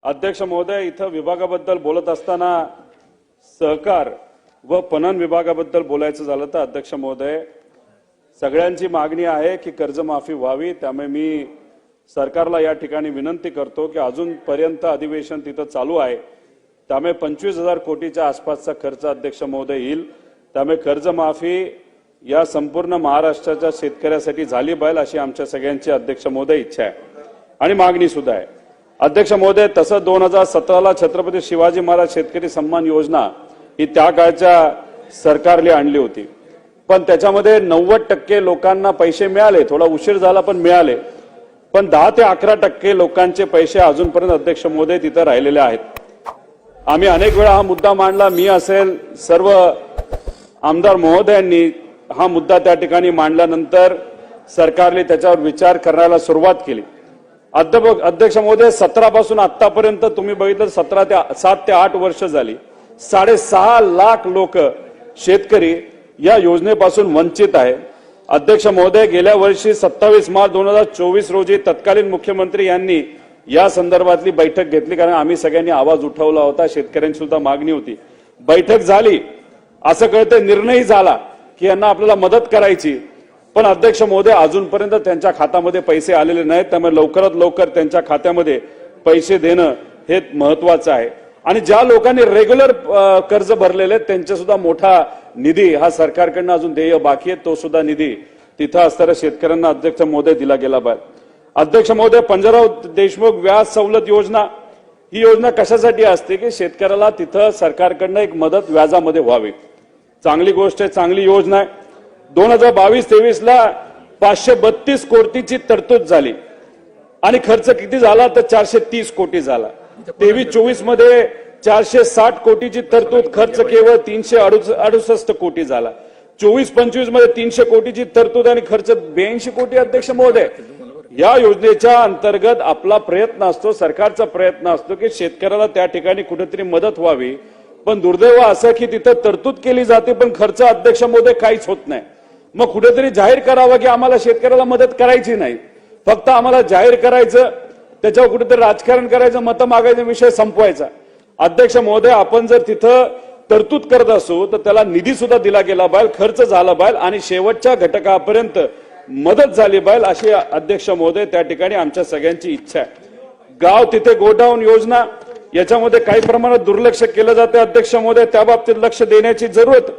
अध्यक्ष महोदय, इथं विभागाबद्दल बोलत असताना सहकार व पणन विभागाबद्दल बोलायचं झालं तर अध्यक्ष महोदय, सगळ्यांची मागणी आहे की कर्जमाफी व्हावी। त्यामुळे मी सरकारला या ठिकाणी विनंती करतो की अजूनपर्यंत अधिवेशन तिथं चालू आहे, त्यामुळे 25,000 कोटीच्या आसपासचा खर्च अध्यक्ष महोदय येईल। त्यामुळे कर्जमाफी या संपूर्ण महाराष्ट्राच्या शेतकऱ्यासाठी झाली पाहिजे अशी आमच्या सगळ्यांची अध्यक्ष महोदय इच्छा आहे आणि मागणी सुद्धा आहे। अध्यक्ष महोदय, तसं 2017ला छत्रपती शिवाजी महाराज शेतकरी सन्मान योजना ही त्या काळच्या सरकारने आणली होती, पण त्याच्यामध्ये 90% लोकांना पैसे मिळाले। थोडा उशीर झाला पण मिळाले, पण 10 ते 11% लोकांचे पैसे अजूनपर्यंत अध्यक्ष महोदय तिथे राहिलेले आहेत। आम्ही अनेक वेळा हा मुद्दा मांडला, मी असेल सर्व आमदार महोदयांनी हा मुद्दा त्या ठिकाणी मांडल्यानंतर सरकारने त्याच्यावर विचार करायला सुरुवात केली। अध्यक्ष महोदय, 17 पासून आतापर्यंत तुम्ही बघितलं 7 ते 8 वर्ष झाली, 6.5 लाख लोक शेतकरी या योजनेपासून वंचित आहे। अध्यक्ष महोदय, गेल्या वर्षी 27 मार्च 2024 रोजी तत्कालीन मुख्यमंत्री यांनी या संदर्भातली बैठक घेतली, कारण आम्ही सगळ्यांनी आवाज उठवला होता, शेतकऱ्यांची सुद्धा मागणी होती। बैठक झाली, असं कळतं निर्णय झाला की यांना आपल्याला मदत करायची, पण अध्यक्ष महोदय अजूनपर्यंत त्यांच्या खात्यामध्ये पैसे आलेले नाहीत। त्यामुळे लवकरात लवकर त्यांच्या खात्यामध्ये पैसे देणं हे महत्त्वाचं आहे। आणि ज्या लोकांनी रेग्युलर कर्ज भरलेले त्यांचा सुद्धा मोठा निधी हा सरकारकडून अजून देय बाकी आहे, तो सुद्धा निधी तिथं असणाऱ्या शेतकऱ्यांना अध्यक्ष महोदय दिला गेला पाहिजे। अध्यक्ष महोदय, पंजाबराव देशमुख व्याज सवलत योजना ही योजना कशासाठी असते की शेतकऱ्याला तिथं सरकारकडून एक मदत व्याजामध्ये व्हावी। चांगली गोष्ट आहे, चांगली योजना आहे। 2022-23 ला 532 कोटीची तरतूद झाली आणि खर्च किती झाला तर 430 कोटी झाला। 23-24 मध्ये 460 कोटीची तरतूद, खर्च केवळ 368 कोटी झाला। 24-25 मध्ये 300 कोटीची तरतूद आणि खर्च 82 कोटी। अध्यक्ष महोदय, या योजनेच्या अंतर्गत आपला प्रयत्न असतो, सरकारचा प्रयत्न असतो की शेतकऱ्याला त्या ठिकाणी कुठेतरी मदत व्हावी, पण दुर्दैव असं की तिथं तरतूद केली जाते पण खर्च अध्यक्ष महोदय काहीच होत नाही। मग कुठेतरी जाहीर करावं की आम्हाला शेतकऱ्याला मदत करायची नाही, फक्त आम्हाला जाहीर करायचं, त्याच्यावर कुठेतरी राजकारण करायचं, मतं मागायचा, विषय संपवायचा। अध्यक्ष महोदय, आपण जर तिथं तरतूद करत असू तर त्याला निधी सुद्धा दिला गेला पाहिजे, खर्च झाला पाहिजे आणि शेवटच्या घटकापर्यंत मदत झाली पाहिजे अशी अध्यक्ष महोदय त्या ठिकाणी आमच्या सगळ्यांची इच्छा आहे। गाव तिथे गोडाऊन योजना याच्यामध्ये काही प्रमाणात दुर्लक्ष केलं जाते। अध्यक्ष महोदय, त्या बाबतीत लक्ष देण्याची जरूरत